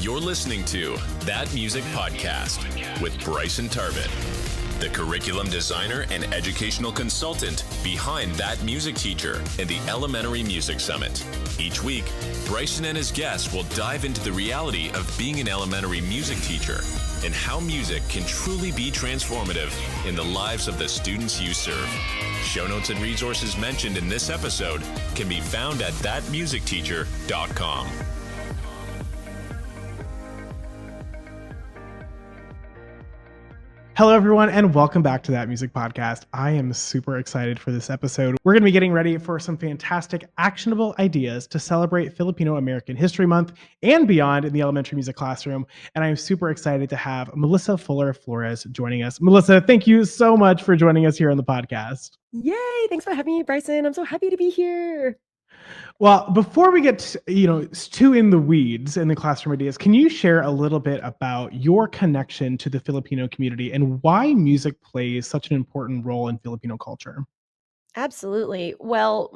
You're listening to That Music Podcast with Bryson Tarvin, the curriculum designer and educational consultant behind That Music Teacher and the Elementary Music Summit. Each week, Bryson and his guests will dive into the reality of being an elementary music teacher and how music can truly be transformative in the lives of the students you serve. Show notes and resources mentioned in this episode can be found at thatmusicteacher.com. Hello, everyone, and welcome back to That Music Podcast. I am super excited for this episode. We're going to be getting ready for some fantastic, actionable ideas to celebrate Filipino American History Month and beyond in the elementary music classroom. And I'm super excited to have Melissa Fuller Flores joining us. Melissa, thank you so much for joining us here on the podcast. Yay! Thanks for having me, Bryson. I'm so happy to be here. Well, before we get too in the weeds in the classroom ideas, can you share a little bit about your connection to the Filipino community and why music plays such an important role in Filipino culture? Absolutely. Well,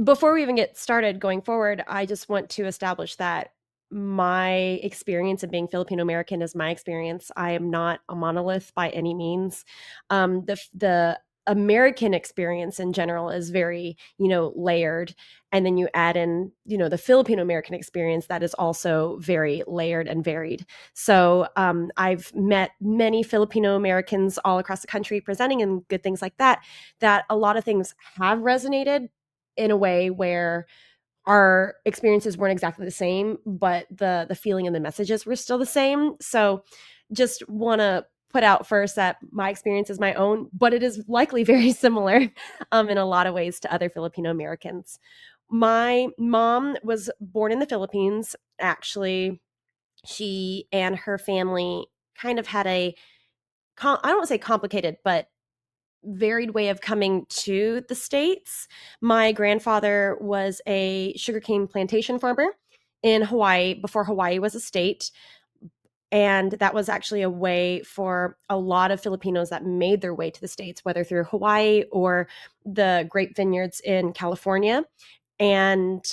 before we even get started going forward, I just want to establish that my experience of being Filipino American is my experience. I am not a monolith by any means. The American experience in general is very, layered. And then you add in, the Filipino American experience that is also very layered and varied. So I've met many Filipino Americans all across the country presenting and good things like that a lot of things have resonated in a way where our experiences weren't exactly the same, but the feeling and the messages were still the same. So just want to put out first that my experience is my own, but it is likely very similar in a lot of ways to other Filipino Americans. My mom was born in the Philippines. Actually, she and her family kind of had I don't want to say complicated, but varied way of coming to the States. My grandfather was a sugarcane plantation farmer in Hawaii before Hawaii was a state. And that was actually a way for a lot of Filipinos that made their way to the States, whether through Hawaii or the grape vineyards in California. And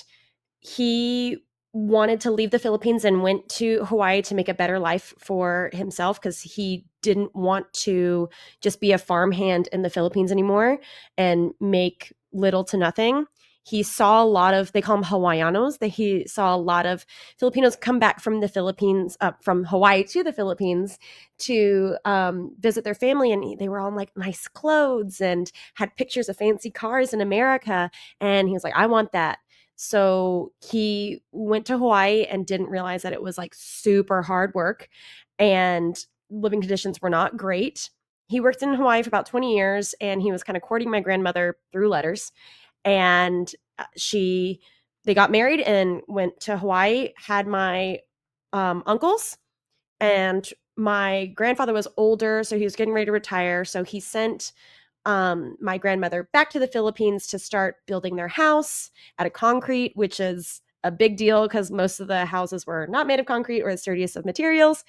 he wanted to leave the Philippines and went to Hawaii to make a better life for himself because he didn't want to just be a farmhand in the Philippines anymore and make little to nothing. He saw a lot of, they call them Hawaiianos, that he saw a lot of Filipinos come back from the Philippines, from Hawaii to the Philippines to visit their family. And they were all in like nice clothes and had pictures of fancy cars in America. And he was like, I want that. So he went to Hawaii and didn't realize that it was like super hard work and living conditions were not great. He worked in Hawaii for about 20 years and he was kind of courting my grandmother through letters. And they got married and went to Hawaii, had my uncles, and my grandfather was older, so he was getting ready to retire. So he sent my grandmother back to the Philippines to start building their house out of concrete, which is a big deal because most of the houses were not made of concrete or the sturdiest of materials.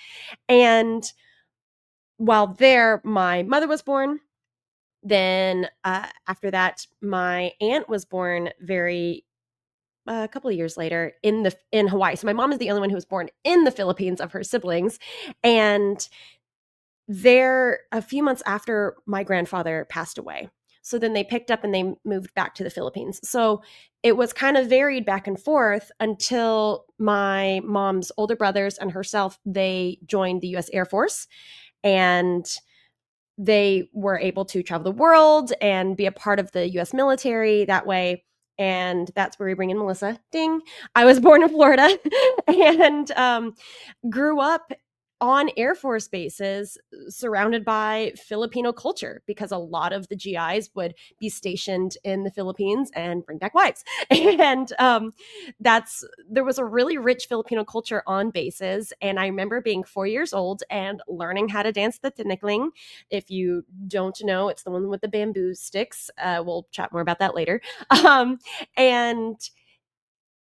And while there, my mother was born. Then after that, my aunt was born a couple of years later in Hawaii. So my mom is the only one who was born in the Philippines of her siblings. And there, a few months after my grandfather passed away. So then they picked up and they moved back to the Philippines. So it was kind of varied back and forth until my mom's older brothers and herself, they joined the U.S. Air Force. And they were able to travel the world and be a part of the U.S. military that way. And that's where we bring in Melissa. Ding. I was born in Florida and grew up on Air Force bases surrounded by Filipino culture because a lot of the GIs would be stationed in the Philippines and bring back wives. And there was a really rich Filipino culture on bases. And I remember being 4 years old and learning how to dance the tinikling. If you don't know, it's the one with the bamboo sticks. We'll chat more about that later. And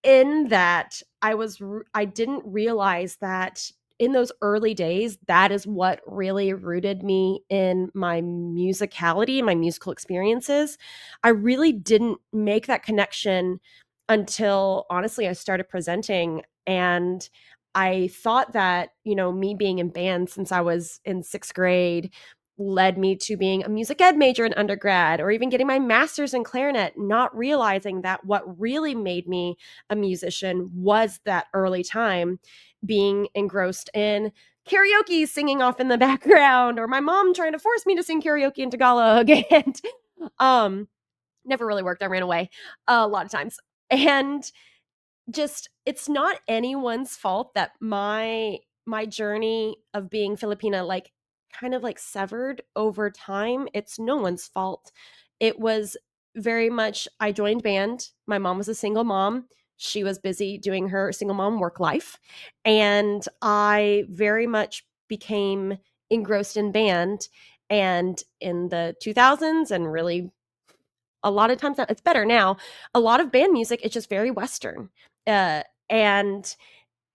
in that, I didn't realize that in those early days, that is what really rooted me in my musicality, my musical experiences. I really didn't make that connection until, honestly, I started presenting. And I thought that, me being in band since I was in 6th grade led me to being a music ed major in undergrad, or even getting my master's in clarinet, not realizing that what really made me a musician was that early time being engrossed in karaoke, singing off in the background, or my mom trying to force me to sing karaoke in Tagalog. And never really worked. I ran away a lot of times. And just, it's not anyone's fault that my journey of being Filipina kind of severed over time. It's no one's fault. It was very much, I joined band. My mom was a single mom. She was busy doing her single mom work life. And I very much became engrossed in band. And in the 2000s, and really a lot of times, it's better now, a lot of band music is just very Western. And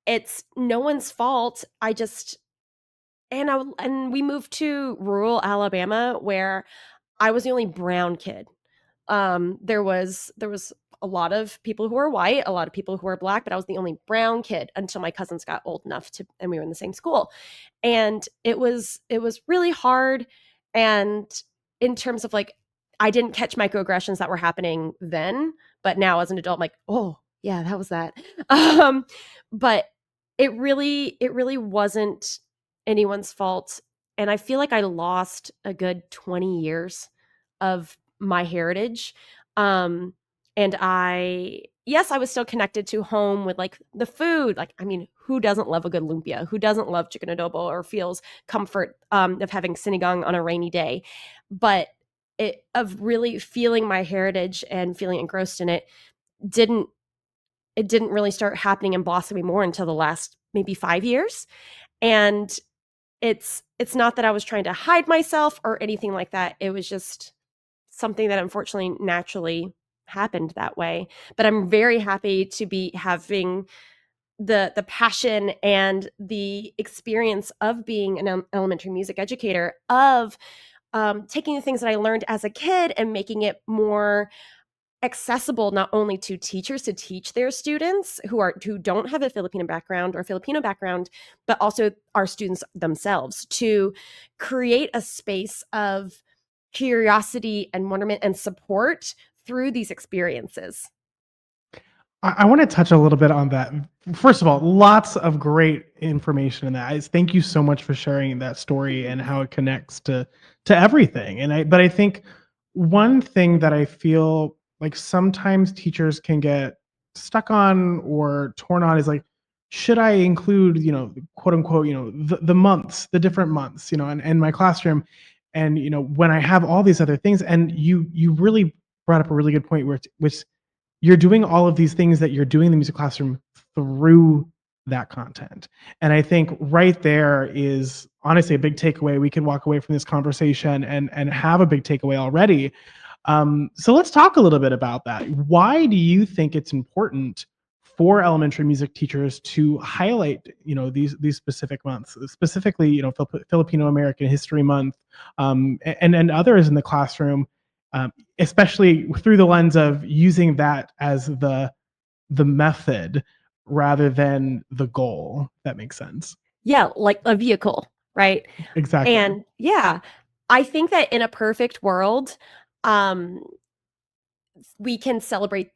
it's no one's fault. And we moved to rural Alabama, where I was the only brown kid. There was a lot of people who were white, a lot of people who were black, but I was the only brown kid until my cousins got old enough and we were in the same school. And it was really hard. And in terms of I didn't catch microaggressions that were happening then, but now as an adult, I'm like, oh yeah, that was that. But it really wasn't anyone's fault. And I feel like I lost a good 20 years of my heritage. And yes, I was still connected to home with the food. Who doesn't love a good lumpia? Who doesn't love chicken adobo or feels comfort of having sinigang on a rainy day? But of really feeling my heritage and feeling engrossed in it didn't really start happening and blossoming more until the last maybe 5 years. And it's not that I was trying to hide myself or anything like that. It was just something that unfortunately naturally happened that way. But I'm very happy to be having the passion and the experience of being an elementary music educator, of taking the things that I learned as a kid and making it more accessible, not only to teachers to teach their students who don't have a Filipino background or Filipino background, but also our students themselves, to create a space of curiosity and wonderment and support through these experiences. I want to touch a little bit on that. First of all, lots of great information in that. Thank you so much for sharing that story and how it connects to everything. But I think one thing that I feel like sometimes teachers can get stuck on or torn on is should I include, quote unquote, the months, the different months, in my classroom. And, when I have all these other things, and you really brought up a really good point, which you're doing all of these things that you're doing in the music classroom through that content. And I think right there is honestly a big takeaway. We can walk away from this conversation and have a big takeaway already. So let's talk a little bit about that. Why do you think it's important for elementary music teachers to highlight, these specific months, specifically, Filipino American History Month, and others in the classroom, especially through the lens of using that as the method rather than the goal? That makes sense. Yeah, like a vehicle, right? Exactly. And yeah, I think that in a perfect world, um, we can celebrate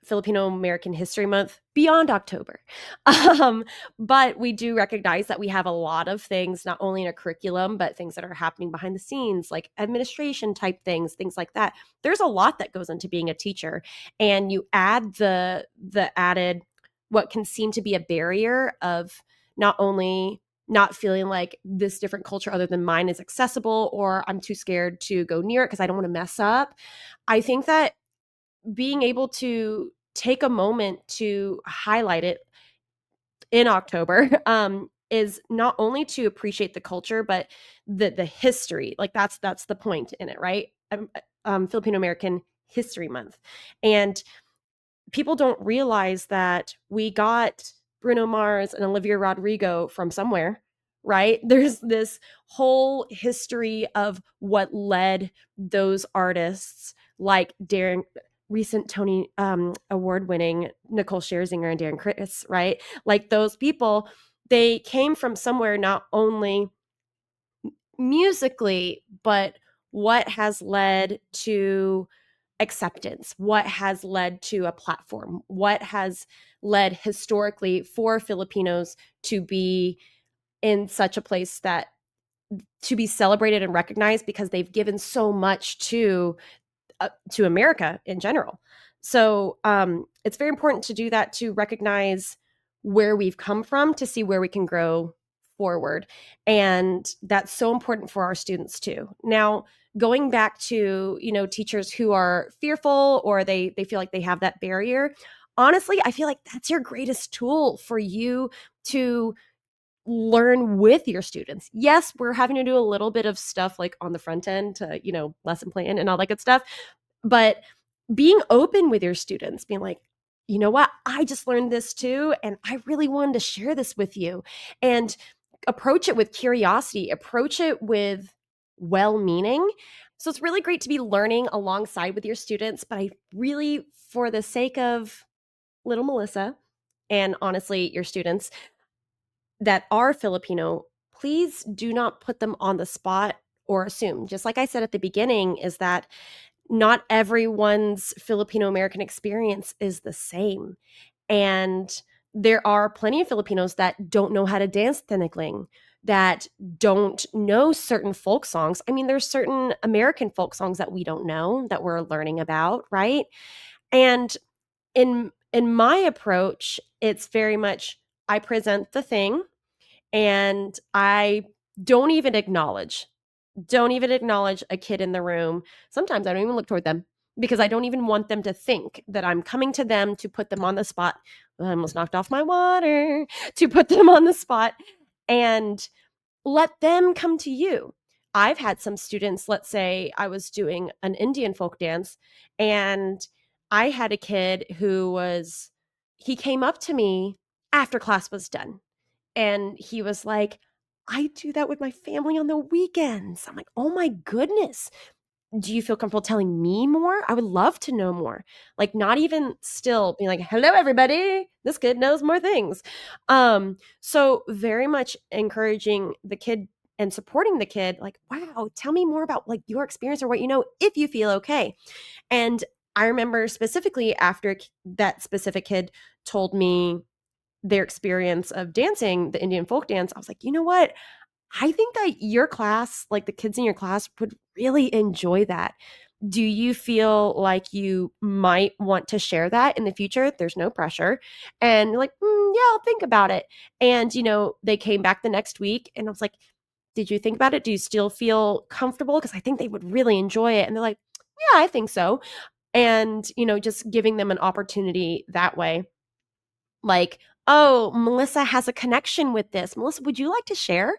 Filipino American History Month beyond October. But we do recognize that we have a lot of things, not only in a curriculum, but things that are happening behind the scenes, like administration type things like that. There's a lot that goes into being a teacher. And you add the added, what can seem to be a barrier of not only not feeling like this different culture other than mine is accessible, or I'm too scared to go near it because I don't want to mess up. I think that being able to take a moment to highlight it in October is not only to appreciate the culture, but the history. That's the point in it, right? Filipino American History Month. And people don't realize that we got Bruno Mars and Olivia Rodrigo from somewhere, right? There's this whole history of what led those artists like recent Tony award winning Nicole Scherzinger and Darren Criss, right? Like those people, they came from somewhere not only musically, but what has led to acceptance, what has led to a platform, what has led historically for Filipinos to be in such a place that to be celebrated and recognized because they've given so much to America in general. So it's very important to do that, to recognize where we've come from, to see where we can grow forward. And that's so important for our students too. Now, going back to, teachers who are fearful or they feel like they have that barrier, honestly, I feel like that's your greatest tool for you to learn with your students. Yes, we're having to do a little bit of stuff like on the front end to, lesson plan and all that good stuff. But being open with your students, being like, you know what, I just learned this too, and I really wanted to share this with you. And approach it with curiosity, approach it with well-meaning. So it's really great to be learning alongside with your students, but I really, for the sake of little Melissa, and honestly, your students that are Filipino, please do not put them on the spot or assume. Just like I said at the beginning, is that not everyone's Filipino American experience is the same. And there are plenty of Filipinos that don't know how to dance tinigling, that don't know certain folk songs. I mean, there's certain American folk songs that we don't know that we're learning about, right? And in my approach, it's very much I present the thing and I don't even acknowledge a kid in the room. Sometimes I don't even look toward them because I don't even want them to think that I'm coming to them to put them on the spot. I almost knocked off my water to put them on the spot and let them come to you. I've had some students, let's say I was doing an Indian folk dance and I had a kid he came up to me after class was done and he was like, I do that with my family on the weekends. I'm like, oh my goodness. Do you feel comfortable telling me more? I would love to know more. Like, not even still being like, hello, everybody. This kid knows more things. So very much encouraging the kid and supporting the kid, like, wow, tell me more about like your experience or what you know, if you feel okay. And I remember specifically after that specific kid told me their experience of dancing the Indian folk dance, I was like, you know what? I think that your class, like the kids in your class, would really enjoy that. Do you feel like you might want to share that in the future? There's no pressure. And you're like, yeah, I'll think about it. And, they came back the next week and I was like, did you think about it? Do you still feel comfortable? Because I think they would really enjoy it. And they're like, yeah, I think so. And, just giving them an opportunity that way. Like, oh, Melissa has a connection with this. Melissa, would you like to share?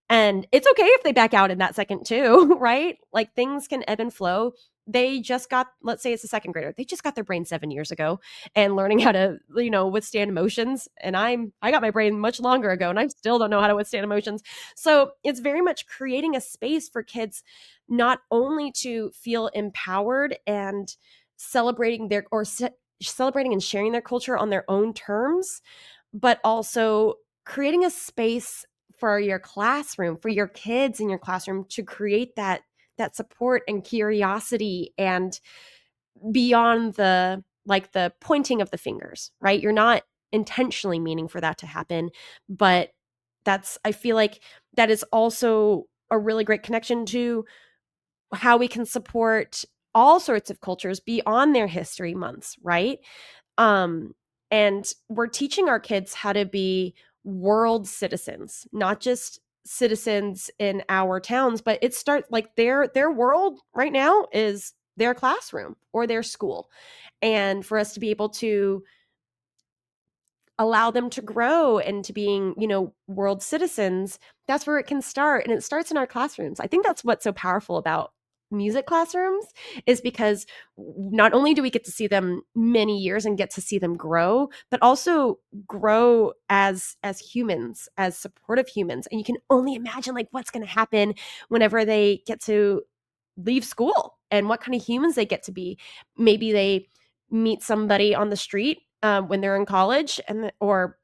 And it's okay if they back out in that second too, right? Like things can ebb and flow. They just got, let's say it's a second grader. They just got their brain 7 years ago and learning how to, withstand emotions. And I got my brain much longer ago and I still don't know how to withstand emotions. So it's very much creating a space for kids not only to feel empowered and celebrating celebrating and sharing their culture on their own terms, but also creating a space for your classroom, for your kids in your classroom to create that support and curiosity and beyond the pointing of the fingers, right? You're not intentionally meaning for that to happen, but I feel like that is also a really great connection to how we can support all sorts of cultures beyond their history months, right? And we're teaching our kids how to be world citizens, not just citizens in our towns, but it starts like their world right now is their classroom or their school. And for us to be able to allow them to grow into being, world citizens, that's where it can start. And it starts in our classrooms. I think that's what's so powerful about music classrooms is because not only do we get to see them many years and get to see them grow, but also grow as humans, as supportive humans. And you can only imagine like what's going to happen whenever they get to leave school and what kind of humans they get to be. Maybe they meet somebody on the street when they're in college, or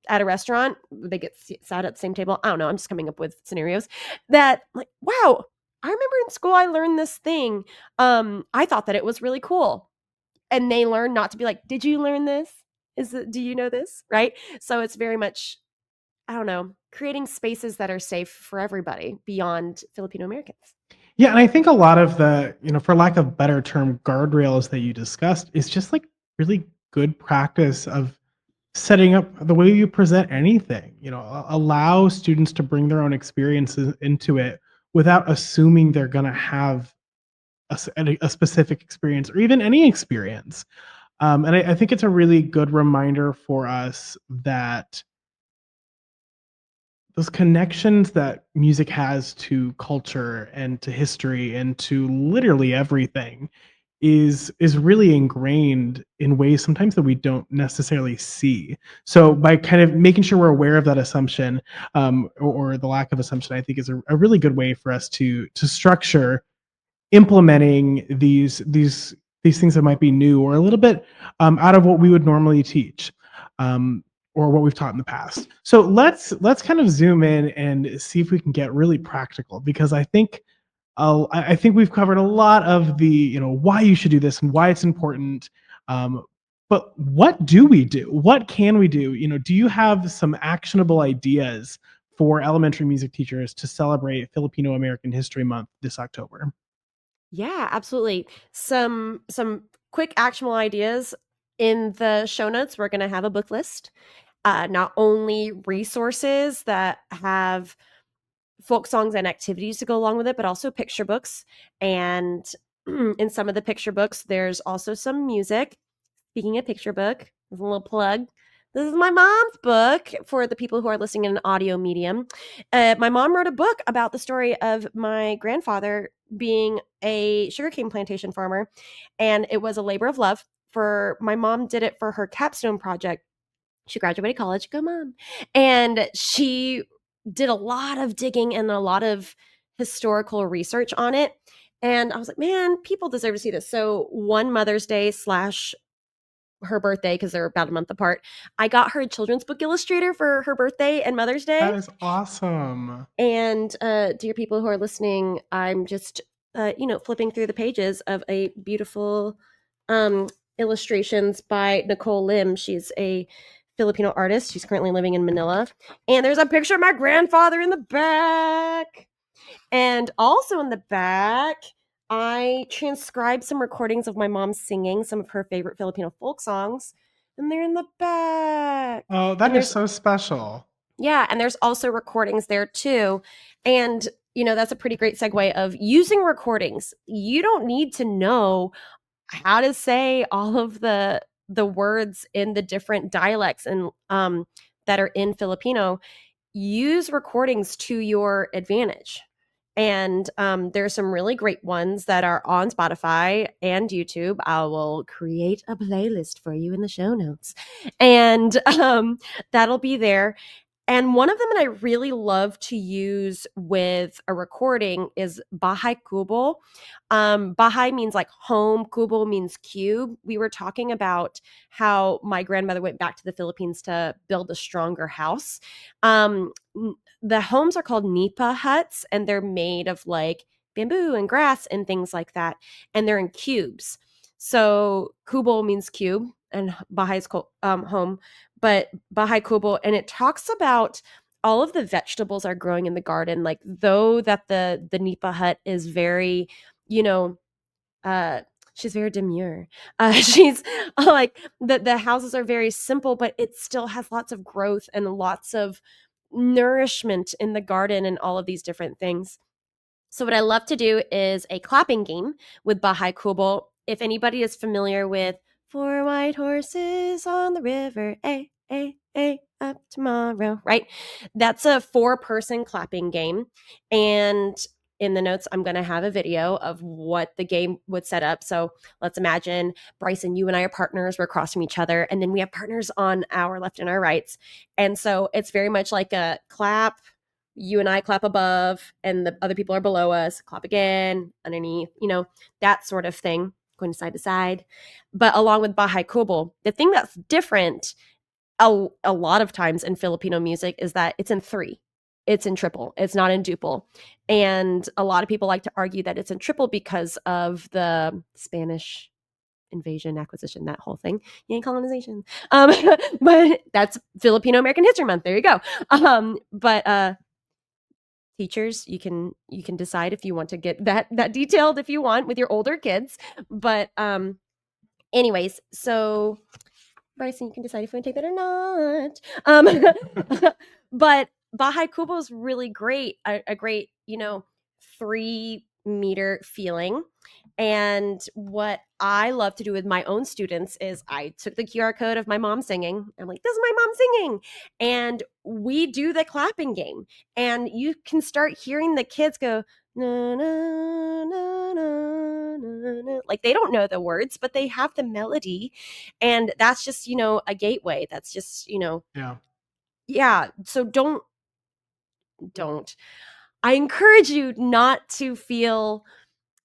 at a restaurant, they get sat at the same table. I don't know. I'm just coming up with scenarios that, like, wow, I remember in school I learned this thing. I thought that it was really cool, and they learn not to be like, "Did you learn this? Do you know this?" Right? So it's very much, I don't know, creating spaces that are safe for everybody beyond Filipino Americans. Yeah, and I think a lot of the, for lack of a better term, guardrails that you discussed is just like really good practice of setting up the way you present anything. Allow students to bring their own experiences into it without assuming they're going to have a specific experience or even any experience. And I think it's a really good reminder for us that those connections that music has to culture and to history and to literally everything is really ingrained in ways sometimes that we don't necessarily see. So by kind of making sure we're aware of that assumption, or the lack of assumption, I think is a really good way for us to structure implementing these things that might be new or a little bit out of what we would normally teach, or what we've taught in the past. So let's kind of zoom in and see if we can get really practical, because I think we've covered a lot of the why you should do this and why it's important. But what do we do? What can we do? Do you have some actionable ideas for elementary music teachers to celebrate Filipino American History Month this October? Yeah, absolutely. Some quick actionable ideas. In the show notes, we're going to have a book list. Not only resources that have folk songs and activities to go along with it, but also picture books. And in some of the picture books, there's also some music. Speaking of picture book, there's a little plug. This is my mom's book for the people who are listening in an audio medium. My mom wrote a book about the story of my grandfather being a sugarcane plantation farmer, and it was a labor of love. For my mom did it for her capstone project. She graduated college, go mom. And she did a lot of digging and a lot of historical research on it. And I was like, man, people deserve to see this. So one Mother's Day slash her birthday, because they're about a month apart, I got her a children's book illustrator for her birthday and Mother's Day. That is awesome. And dear people who are listening, I'm just flipping through the pages of a beautiful illustrations by Nicole Lim. She's a Filipino artist. She's currently living in Manila. And there's a picture of my grandfather in the back. And also in the back, I transcribed some recordings of my mom singing some of her favorite Filipino folk songs. And they're in the back. Oh, that is so special. Yeah, and there's also recordings there too. And, that's a pretty great segue of using recordings. You don't need to know how to say all of the words in the different dialects and that are in Filipino. Use recordings to your advantage. And there's some really great ones that are on Spotify and YouTube. I will create a playlist for you in the show notes. And that'll be there. And one of them that I really love to use with a recording is Bahay Kubo. Bahay means like home, Kubo means cube. We were talking about how my grandmother went back to the Philippines to build a stronger house. The homes are called nipa huts, and they're made of like bamboo and grass and things like that. And they're in cubes. So Kubo means cube and Bahay's home, but Bahay Kubo, and it talks about all of the vegetables are growing in the garden. Like, though that the nipa hut is very, she's very demure. She's like the houses are very simple, but it still has lots of growth and lots of nourishment in the garden and all of these different things. So what I love to do is a clapping game with Bahay Kubo. If anybody is familiar with Four White Horses on the River, up tomorrow, right? That's a 4-person clapping game. And in the notes, I'm going to have a video of what the game would set up. So let's imagine, Bryson, you and I are partners. We're across from each other. And then we have partners on our left and our rights. And so it's very much like a clap, you and I clap above and the other people are below us, clap again, underneath, that sort of thing, going side to side. But along with Bahay Kubel, the thing that's different a lot of times in Filipino music is that it's in three. It's in triple. It's not in duple. And a lot of people like to argue that it's in triple because of the Spanish invasion, acquisition, that whole thing. Yay, colonization. But that's Filipino American History Month. There you go. But teachers, you can decide if you want to get that detailed if you want with your older kids. But anyways, so Bryson, you can decide if you want to take that or not. But Bahay Kubo is really great, a great, 3-meter feeling. And what I love to do with my own students is I took the QR code of my mom singing. I'm like, this is my mom singing. And we do the clapping game. And you can start hearing the kids go, na, na, na, na, na, na. Like they don't know the words, but they have the melody. And that's just, a gateway. That's just, yeah. So don't. I encourage you not to feel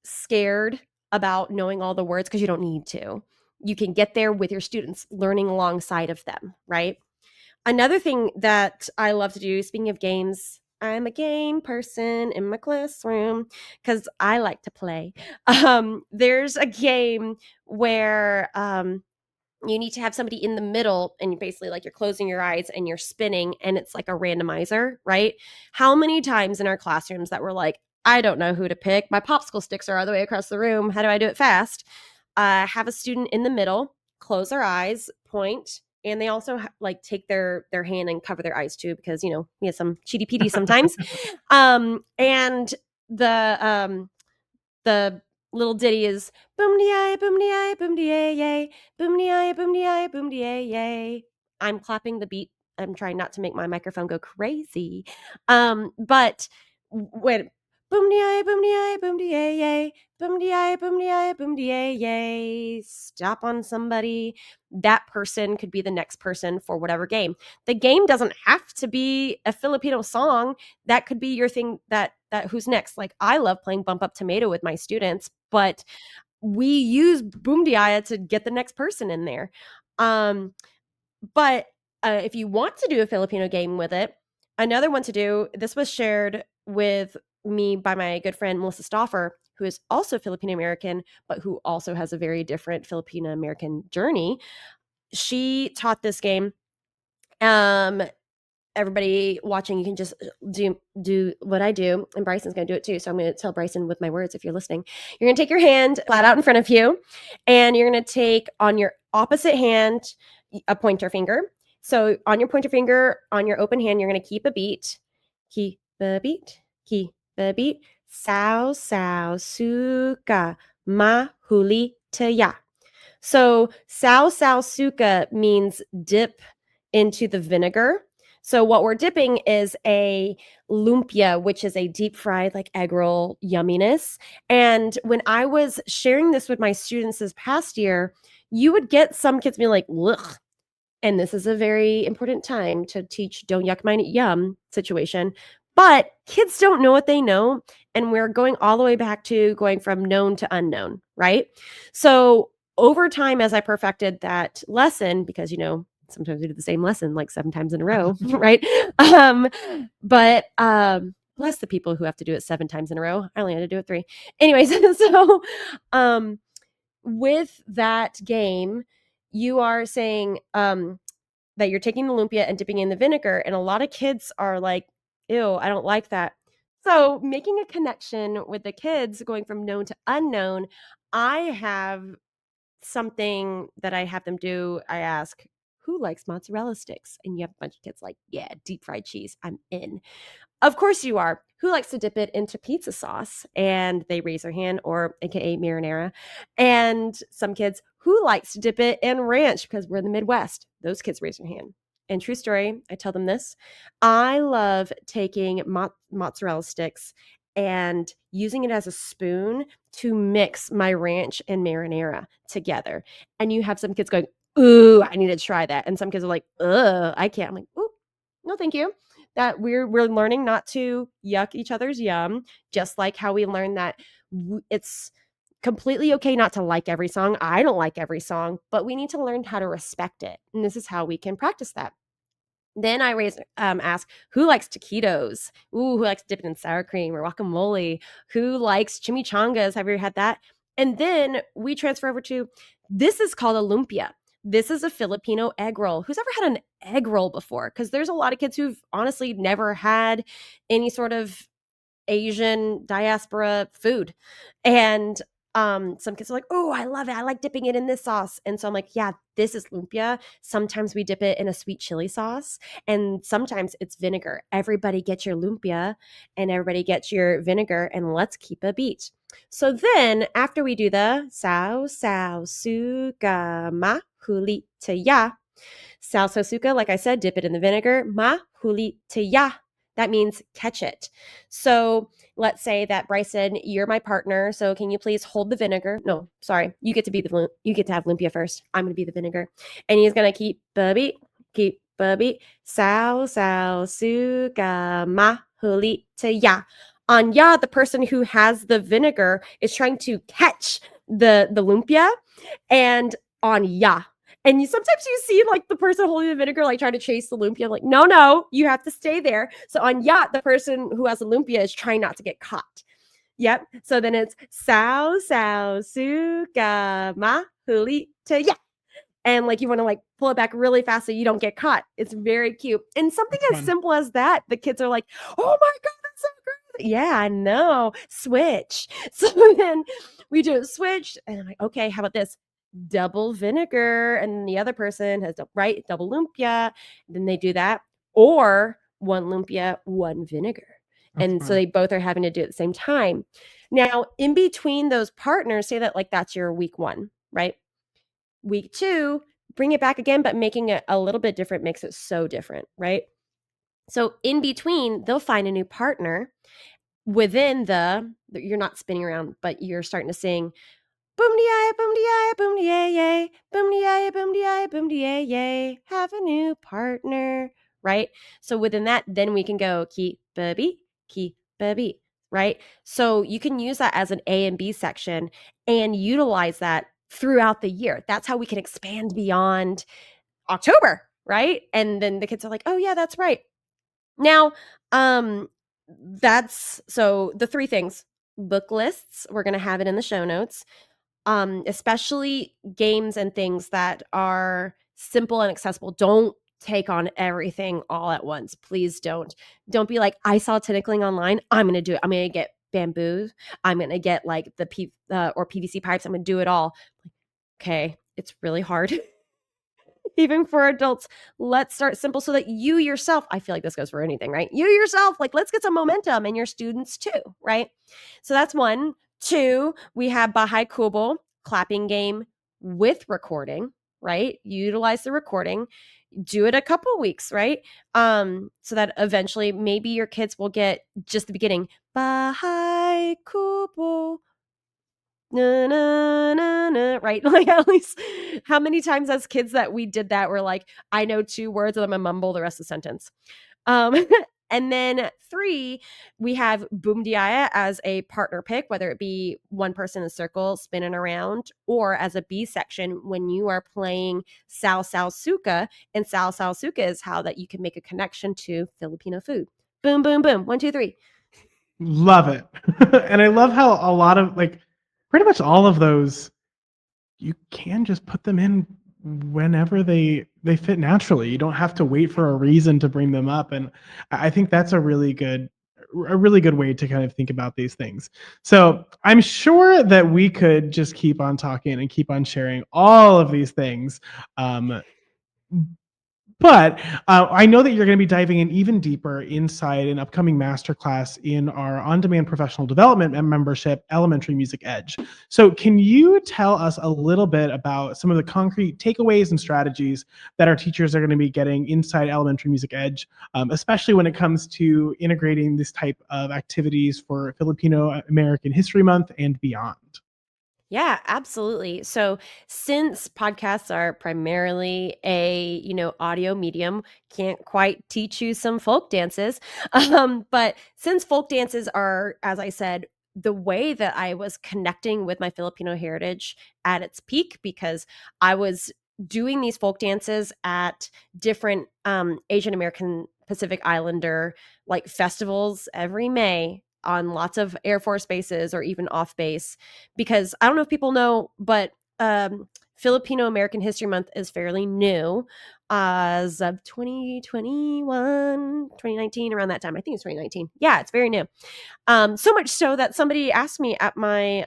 scared about knowing all the words because you don't need to. You can get there with your students, learning alongside of them, right? Another thing that I love to do, speaking of games, I'm a game person in my classroom because I like to play. There's a game where you need to have somebody in the middle and you basically like you're closing your eyes and you're spinning and it's like a randomizer, right? How many times in our classrooms that we're like, I don't know who to pick. My popsicle sticks are all the way across the room. How do I do it fast? Have a student in the middle, close their eyes, point, and they also like take their hand and cover their eyes too because we have some cheaty peaty sometimes. And the little ditty is boom de ay, boom de ay, boom de ay, yay, boom de ay, boom de ay, boom de ay, yay. I'm clapping the beat. I'm trying not to make my microphone go crazy. But when boom de ay, boom de ay, boom de ay, yay, boom de ay, boom de ay, boom de ay, yay, stop on somebody. That person could be the next person for whatever game. The game doesn't have to be a Filipino song. That could be your thing that who's next. Like I love playing Bump Up Tomato with my students, but we use Boom Diaya to get the next person in there. But if you want to do a Filipino game with it, another one to do, this was shared with me by my good friend Melissa Stoffer, who is also Filipino American, but who also has a very different Filipino American journey. She taught this game. Everybody watching, you can just do what I do, and Bryson's going to do it too. So I'm going to tell Bryson with my words if you're listening. You're going to take your hand flat out in front of you, and you're going to take on your opposite hand a pointer finger. So on your pointer finger, on your open hand, you're going to keep a beat. Keep a beat. Keep a beat. Sao, sao, suka, mahuli taya. So sao, sao, suka means dip into the vinegar. So what we're dipping is a lumpia, which is a deep fried like egg roll yumminess. And when I was sharing this with my students this past year, you would get some kids being like, ugh. And this is a very important time to teach don't yuck my yum situation. But kids don't know what they know. And we're going all the way back to going from known to unknown, right? So over time, as I perfected that lesson, because, sometimes we do the same lesson like 7 times in a row, right? But bless the people who have to do it 7 times in a row. I only had to do it 3. Anyways, so with that game, you are saying that you're taking the lumpia and dipping in the vinegar. And a lot of kids are like, ew, I don't like that. So making a connection with the kids going from known to unknown, I have something that I have them do. I ask, who likes mozzarella sticks? And you have a bunch of kids like, yeah, deep fried cheese. I'm in. Of course you are. Who likes to dip it into pizza sauce? And they raise their hand, or AKA marinara. And some kids, who likes to dip it in ranch? Because we're in the Midwest. Those kids raise their hand. And true story, I tell them this. I love taking mozzarella sticks and using it as a spoon to mix my ranch and marinara together. And you have some kids going, ooh, I need to try that. And some kids are like, ugh, I can't. I'm like, ooh, no, no, thank you. That we're learning not to yuck each other's yum, just like how we learn that it's completely okay not to like every song. I don't like every song, but we need to learn how to respect it. And this is how we can practice that. Then I ask, who likes taquitos? Ooh, who likes to dip it in sour cream or guacamole? Who likes chimichangas? Have you ever had that? And then we transfer over to, this is called a lumpia. This is a Filipino egg roll. Who's ever had an egg roll before? Because there's a lot of kids who've honestly never had any sort of Asian diaspora food. And some kids are like, oh, I love it. I like dipping it in this sauce. And so I'm like, yeah, this is lumpia. Sometimes we dip it in a sweet chili sauce, and sometimes it's vinegar. Everybody get your lumpia and everybody gets your vinegar, and let's keep a beat. So then after we do the sao, sao, suka, ma, huli, te ya. Sao, sao, suka, like I said, dip it in the vinegar. Ma, huli, te ya. That means catch it. So let's say that, Bryson, you're my partner. So can you please hold the vinegar? No, sorry. You get to have lumpia first. I'm going to be the vinegar. And he's going to keep a beat. Sao, sao, suka, ma, huli, te ya. On ya, the person who has the vinegar is trying to catch the lumpia, and on ya. And sometimes you see like the person holding the vinegar, like trying to chase the lumpia. I'm like, no, you have to stay there. So on yacht, the person who has the lumpia is trying not to get caught. Yep. So then it's sao, sao, suka, ma, huli, te ya. And like you want to like pull it back really fast so you don't get caught. It's very cute. And something as simple as that, the kids are like, oh my God, that's so great. Yeah, I know. Switch. So then we do it switch. And I'm like, okay, how about this? Double vinegar, and the other person has double lumpia. Then they do that, or one lumpia, one vinegar. And so they both are having to do it at the same time. Now, in between those partners, say that like that's your week 1, right? Week 2, bring it back again, but making it a little bit different makes it so different, right? So in between, they'll find a new partner within you're not spinning around, but you're starting to sing boom de ay, boom de ay, boom de ay, yay, boom de ay, boom de ay, boom de ay, yay, have a new partner, right? So within that, then we can go keep a beat, right? So you can use that as an A and B section and utilize that throughout the year. That's how we can expand beyond October, right? And then the kids are like, oh yeah, that's right. Now, that's so the 3 things. Book lists, we're going to have it in the show notes. Especially games and things that are simple and accessible. Don't take on everything all at once. Please don't. Don't be like, I saw tickling online. I'm going to do it. I'm going to get bamboo. I'm going to get like the PVC pipes. I'm going to do it all. Okay. It's really hard. Even for adults, let's start simple so that you yourself, I feel like this goes for anything, right? You yourself, like, let's get some momentum, and your students too, right? So that's 1. 2, we have Bahay Kubol, clapping game with recording, right? Utilize the recording, do it a couple weeks, right? So that eventually maybe your kids will get just the beginning. Bahay Kubol. Na, na, na, na, right? Like, at least how many times as kids that we did that, we're like, I know 2 words and I'm gonna mumble the rest of the sentence. And then 3, we have Boom Diaya as a partner pick, whether it be one person in a circle spinning around, or as a B section when you are playing Sao Sao Suka. And Sao Sao Suka is how that you can make a connection to Filipino food. Boom, boom, boom. 1, 2, 3. Love it. And I love how a lot of like pretty much all of those, you can just put them in whenever they fit naturally. You don't have to wait for a reason to bring them up. And I think that's a really good way to kind of think about these things. So I'm sure that we could just keep on talking and keep on sharing all of these things. But I know that you're going to be diving in even deeper inside an upcoming masterclass in our on-demand professional development membership, Elementary Music Edge. So can you tell us a little bit about some of the concrete takeaways and strategies that our teachers are going to be getting inside Elementary Music Edge, especially when it comes to integrating this type of activities for Filipino American History Month and beyond? Yeah, absolutely. So since podcasts are primarily a, audio medium, can't quite teach you some folk dances. But since folk dances are, as I said, the way that I was connecting with my Filipino heritage at its peak, because I was doing these folk dances at different Asian American Pacific Islander like festivals every May on lots of Air Force bases or even off base, because I don't know if people know, but Filipino American History Month is fairly new as of 2021, 2019, around that time. I think it's 2019. Yeah, it's very new. So much so that somebody asked me at my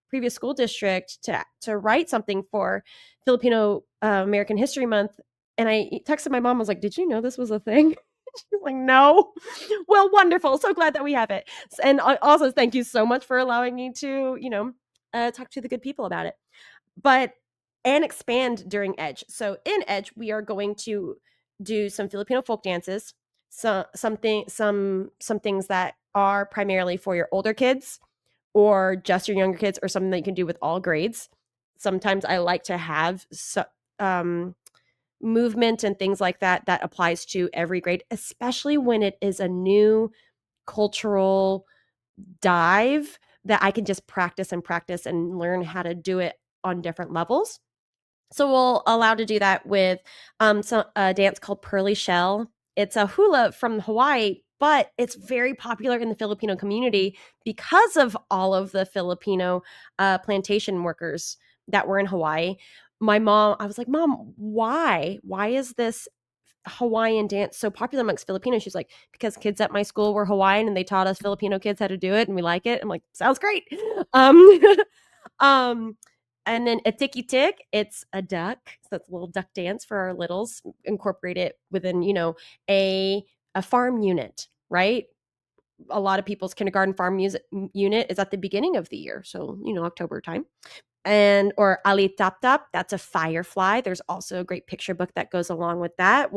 previous school district to write something for Filipino American History Month. And I texted my mom, I was like, did you know this was a thing? She's like, no. Well, wonderful. So glad that we have it. And also, thank you so much for allowing me to, talk to the good people about it. But and expand during Edge. So in Edge, we are going to do some Filipino folk dances, some things that are primarily for your older kids or just your younger kids, or something that you can do with all grades. Sometimes I like to have movement and things like that that applies to every grade, especially when it is a new cultural dive that I can just practice and learn how to do it on different levels. So we'll allow to do that with a dance called Pearly Shell. It's a hula from Hawaii, but it's very popular in the Filipino community because of all of the Filipino plantation workers that were in Hawaii. I was like, Mom, why? Why is this Hawaiian dance so popular amongst Filipinos? She's like, because kids at my school were Hawaiian and they taught us Filipino kids how to do it and we like it. I'm like, sounds great. Um, um, and then a tiki tick, it's a duck. So that's a little duck dance for our littles. Incorporate it within, a farm unit, right? A lot of people's kindergarten farm music unit is at the beginning of the year. So, October time. And or Ali Tap Tap, that's a firefly. There's also a great picture book that goes along with that.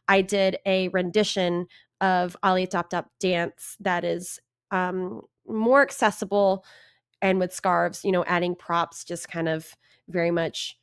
I did a rendition of Ali Tap Tap dance that is more accessible and with scarves, adding props just kind of very much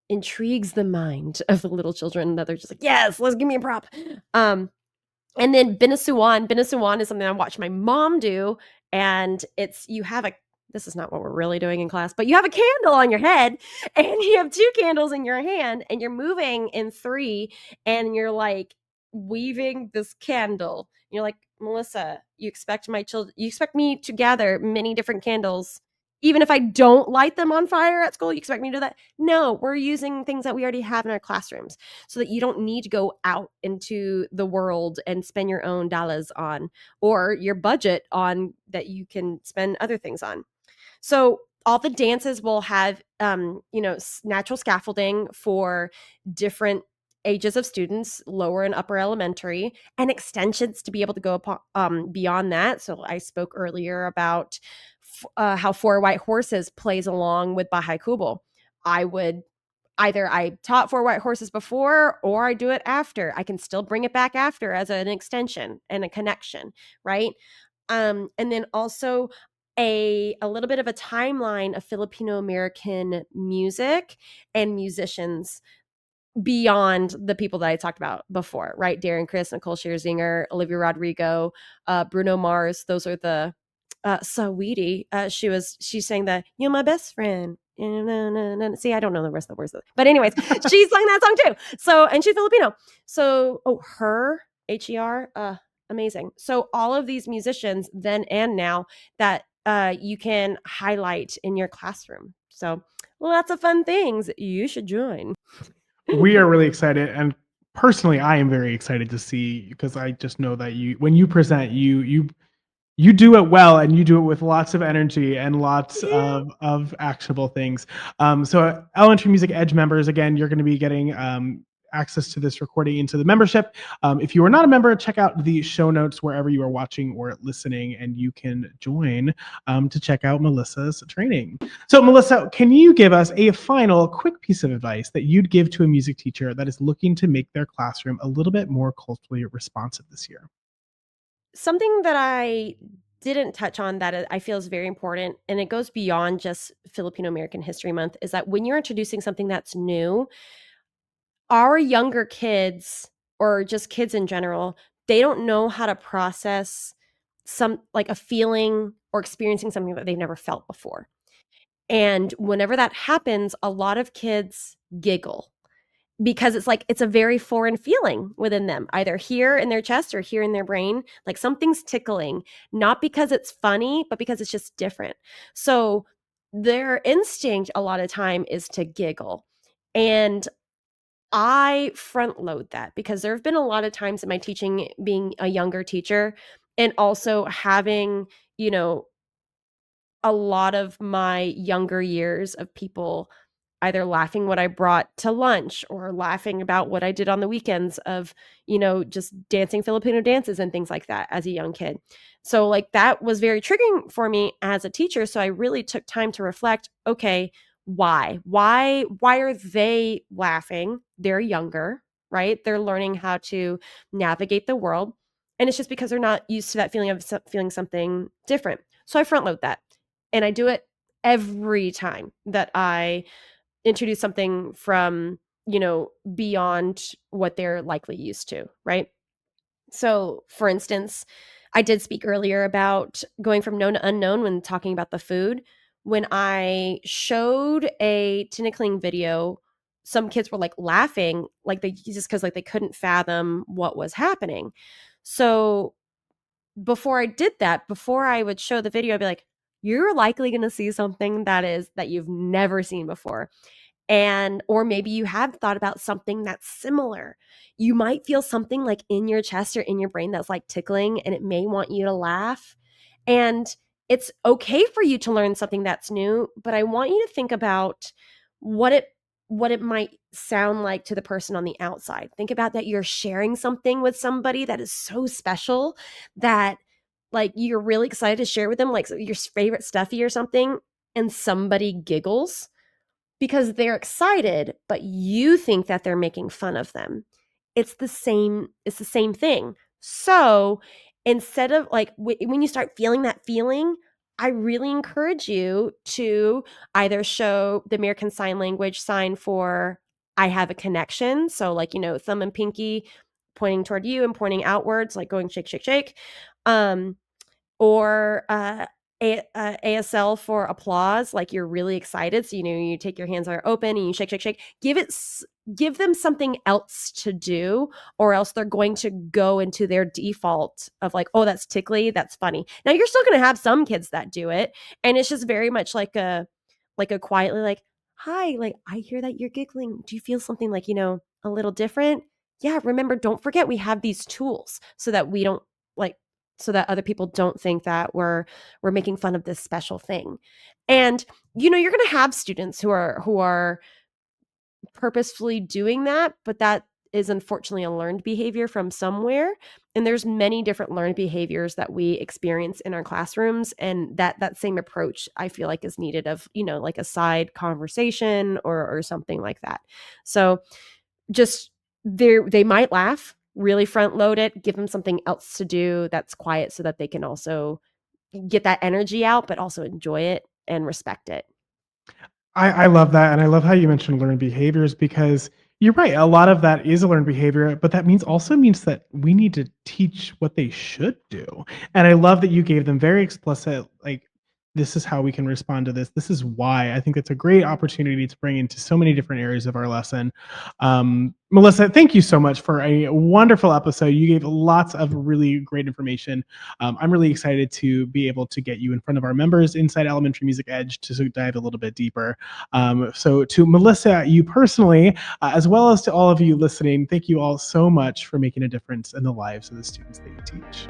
intrigues the mind of the little children that they're just like, yes, let's give me a prop. And then Binasuan. Binasuan is something I watched my mom do. And this is not what we're really doing in class, but you have a candle on your head and you have two candles in your hand and you're moving in three and you're like weaving this candle. You're like, Melissa, you expect me to gather many different candles. Even if I don't light them on fire at school, you expect me to do that? No, we're using things that we already have in our classrooms so that you don't need to go out into the world and spend your own dollars on, or your budget on, that you can spend other things on. So all the dances will have, natural scaffolding for different ages of students, lower and upper elementary, and extensions to be able to go beyond that. So I spoke earlier about how Four White Horses plays along with Bahay Kubo. I taught Four White Horses before or I do it after. I can still bring it back after as an extension and a connection, right? And then also a little bit of a timeline of Filipino American music and musicians beyond the people that I talked about before, right? Darren Criss, Nicole Scherzinger, Olivia Rodrigo, Bruno Mars. Those are the Saweetie. She sang that "You're My Best Friend." See, I don't know the rest of the words, but anyways, she sang that song too. So, and she's Filipino. So, Her, amazing. So, all of these musicians, then and now, that you can highlight in your classroom. So, lots of fun things. You should join. We are really excited, and personally I am very excited to see, because I just know that when you present, you do it well, and you do it with lots of energy and lots of actionable things. So Elementary Music Edge members, again, you're going to be getting access to this recording into the membership. If you are not a member, check out the show notes wherever you are watching or listening, and you can join to check out Melissa's training. So Melissa, can you give us a final quick piece of advice that you'd give to a music teacher that is looking to make their classroom a little bit more culturally responsive this year? Something that I didn't touch on that I feel is very important, and it goes beyond just Filipino American History Month, is that when you're introducing something that's new, our younger kids, or just kids in general, they don't know how to process some like a feeling or experiencing something that they've never felt before. And whenever that happens, a lot of kids giggle because it's like it's a very foreign feeling within them, either here in their chest or here in their brain. Like something's tickling, not because it's funny, but because it's just different. So their instinct a lot of time is to giggle. And I front load that because there have been a lot of times in my teaching, being a younger teacher and also having, you know, a lot of my younger years of people either laughing what I brought to lunch or laughing about what I did on the weekends of, just dancing Filipino dances and things like that as a young kid. So like that was very triggering for me as a teacher. So I really took time to reflect, okay, why? Why are they laughing? They're younger, right? They're learning how to navigate the world. And it's just because they're not used to that feeling of feeling something different. So I front load that. And I do it every time that I introduce something from, beyond what they're likely used to, right? So, for instance, I did speak earlier about going from known to unknown when talking about the food. When I showed a tinikling video, some kids were like laughing, like they just because like they couldn't fathom what was happening. So before I did that, before I would show the video, I'd be like, you're likely going to see something that you've never seen before. And, or maybe you have thought about something that's similar. You might feel something like in your chest or in your brain that's like tickling, and it may want you to laugh. And it's okay for you to learn something that's new, but I want you to think about what it might sound like to the person on the outside. Think about that you're sharing something with somebody that is so special that like you're really excited to share with them, like your favorite stuffy or something, and somebody giggles because they're excited, but you think that they're making fun of them. It's the same thing. So instead of like when you start feeling that feeling, I really encourage you to either show the American Sign Language sign for I have a connection. So like, thumb and pinky pointing toward you and pointing outwards, like going shake, shake, shake. Or ASL for applause, like you're really excited. So, you take your hands are open and you shake, shake, shake. Give them something else to do, or else they're going to go into their default of like, oh, that's tickly, that's funny. Now you're still going to have some kids that do it, and it's just very much like a quietly like, hi, like I hear that you're giggling. Do you feel something like, a little different? Yeah, remember, don't forget we have these tools so that we don't like so that other people don't think that we're making fun of this special thing. And you're going to have students who are purposefully doing that, but that is unfortunately a learned behavior from somewhere. And there's many different learned behaviors that we experience in our classrooms, and that same approach I feel like is needed of, like a side conversation or something like that. So just they might laugh, really front load it, give them something else to do that's quiet so that they can also get that energy out, but also enjoy it and respect it. I love that. And I love how you mentioned learned behaviors, because you're right. A lot of that is a learned behavior, but that means that we need to teach what they should do. And I love that you gave them very explicit, like, this is how we can respond to this. This is why. I think that's a great opportunity to bring into so many different areas of our lesson. Melissa, thank you so much for a wonderful episode. You gave lots of really great information. I'm really excited to be able to get you in front of our members inside Elementary Music Edge to dive a little bit deeper. So to Melissa, you personally, as well as to all of you listening, thank you all so much for making a difference in the lives of the students that you teach.